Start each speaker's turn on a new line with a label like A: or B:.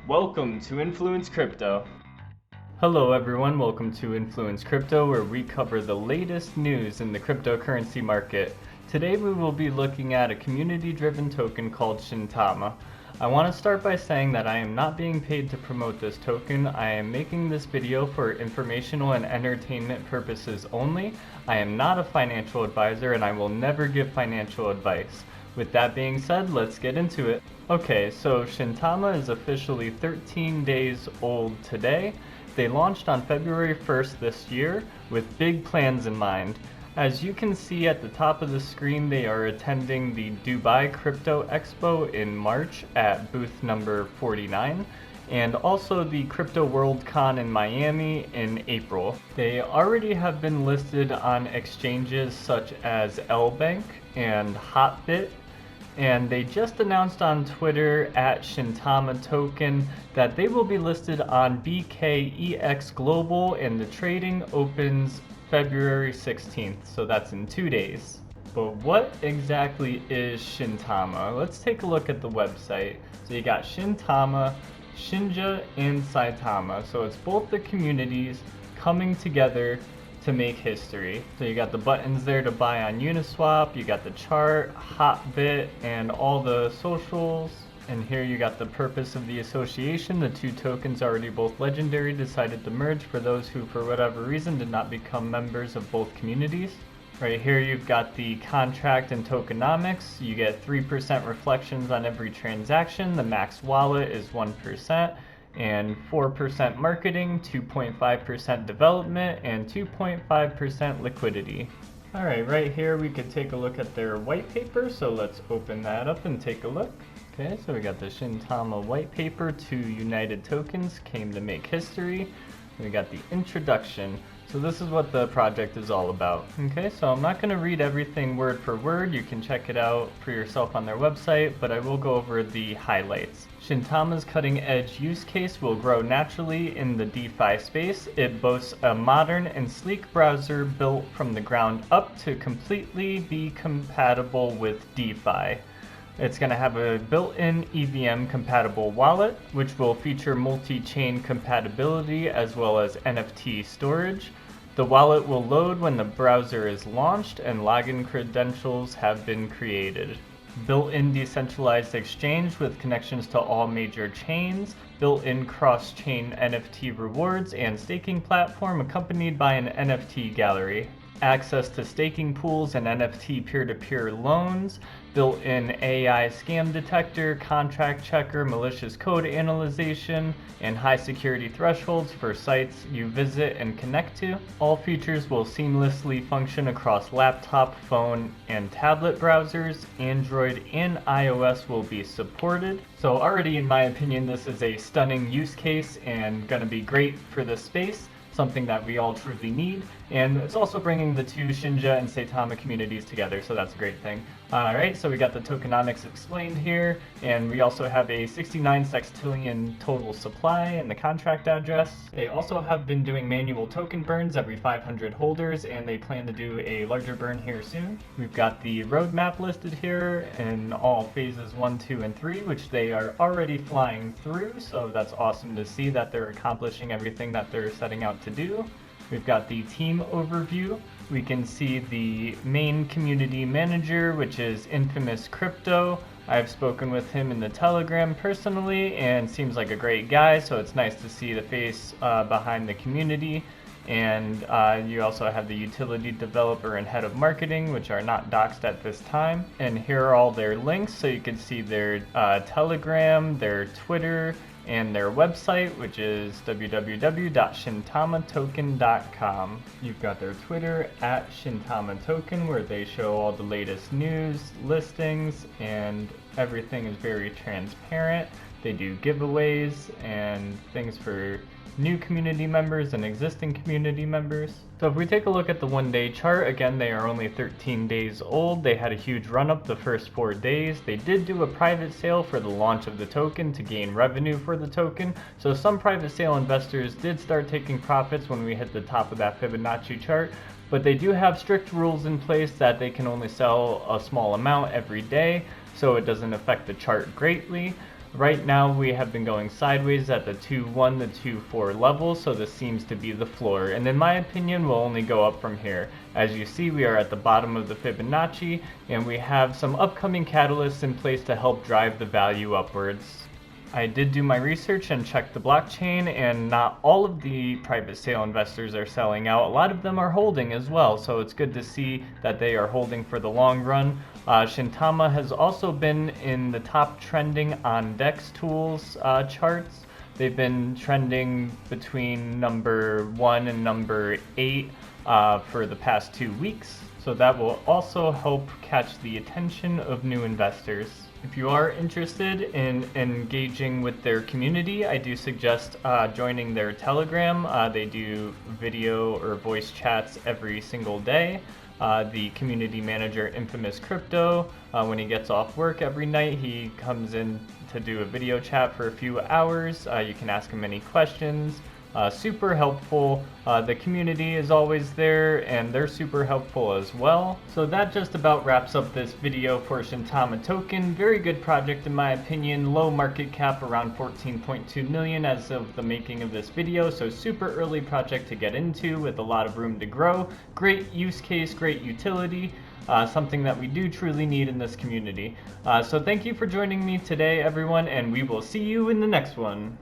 A: Welcome to Influence Crypto. Hello everyone, welcome to Influence Crypto, where we cover the latest news in the cryptocurrency market. Today we will be looking at a community-driven token called Shintama. I want to start by saying that I am not being paid to promote this token. I am making this video for informational and entertainment purposes only. I am not a financial advisor and I will never give financial advice. With that being said, let's get into it. Okay, so Shintama is officially 13 days old today. They launched on February 1st this year with big plans in mind. As you can see at the top of the screen, they are attending the Dubai Crypto Expo in March at booth number 49, and also the Crypto World Con in Miami in April. They already have been listed on exchanges such as LBank and Hotbit, and they just announced on Twitter at Shintama Token that they will be listed on BKEX Global, and the trading opens February 16th, so that's in 2 days. But what exactly is Shintama? Let's take a look at the website. So you got Shintama, Shinja, and Saitama. So it's both the communities coming together to make history. So you got the buttons there to buy on Uniswap, you got the chart, Hotbit, and all the socials. And here you got the purpose of the association. The two tokens, already both legendary, decided to merge for those who for whatever reason did not become members of both communities. Right here you've got the contract and tokenomics. You get 3% reflections on every transaction. The max wallet is 1%. And 4% marketing, 2.5% development, and 2.5% liquidity. Alright, right here we could take a look at their white paper, so let's open that up and take a look. Okay, so we got the Shintama white paper, 2 United tokens came to make history. We got the introduction. So this is what the project is all about. Okay, so I'm not going to read everything word for word. You can check it out for yourself on their website, but I will go over the highlights. Shintama's cutting-edge use case will grow naturally in the DeFi space. It boasts a modern and sleek browser built from the ground up to completely be compatible with DeFi. It's going to have a built-in EVM compatible wallet, which will feature multi-chain compatibility as well as NFT storage. The wallet will load when the browser is launched and login credentials have been created. Built-in decentralized exchange with connections to all major chains, built-in cross-chain NFT rewards, and staking platform accompanied by an NFT gallery. Access to staking pools and NFT peer-to-peer loans, built-in AI scam detector, contract checker, malicious code analyzation, and high security thresholds for sites you visit and connect to. All features will seamlessly function across laptop, phone, and tablet browsers. Android and iOS will be supported. So already, in my opinion, this is a stunning use case and gonna be great for the space. Something that we all truly need, and it's also bringing the two Shinja and Saitama communities together, so that's a great thing. Alright, so we got the tokenomics explained here, and we also have a 69 sextillion total supply and the contract address. They also have been doing manual token burns every 500 holders, and they plan to do a larger burn here soon. We've got the roadmap listed here in all phases 1, 2, and 3, which they are already flying through, so that's awesome to see that they're accomplishing everything that they're setting out to do. We've got the team overview. We can see the main community manager, which is Infamous Crypto. I've spoken with him in the Telegram personally and seems like a great guy, so it's nice to see the face behind the community. And you also have the utility developer and head of marketing, which are not doxed at this time. And here are all their links, so you can see their Telegram, their Twitter, and their website, which is www.shintamatoken.com. You've got their Twitter at Shintamatoken, where they show all the latest news, listings, and everything is very transparent. They do giveaways and things for new community members and existing community members. So if we take a look at the 1-day chart, again, they are only 13 days old. They had a huge run up the first 4 days. They did do a private sale for the launch of the token to gain revenue for the token. So some private sale investors did start taking profits when we hit the top of that Fibonacci chart, but they do have strict rules in place that they can only sell a small amount every day, so it doesn't affect the chart greatly. Right now we have been going sideways at the 2.1 to 2.4 level, so this seems to be the floor, and in my opinion will only go up from here. As you see, we are at the bottom of the Fibonacci, and we have some upcoming catalysts in place to help drive the value upwards. I did do my research and check the blockchain, and not all of the private sale investors are selling out. A lot of them are holding as well, so it's good to see that they are holding for the long run. Shintama has also been in the top trending on DEX tools charts. They've been trending between number 1 and number 8 for the past 2 weeks, so that will also help catch the attention of new investors. If you are interested in engaging with their community, I do suggest joining their Telegram. They do video or voice chats every single day. The community manager, Infamous Crypto, when he gets off work every night, he comes in to do a video chat for a few hours. You can ask him any questions. Super helpful. The community is always there, and they're super helpful as well. So that just about wraps up this video for Shintama token. Very good project in my opinion. Low market cap, around 14.2 million as of the making of this video. So super early project to get into with a lot of room to grow. Great use case, great utility. Something that we do truly need in this community. So thank you for joining me today, everyone, and we will see you in the next one.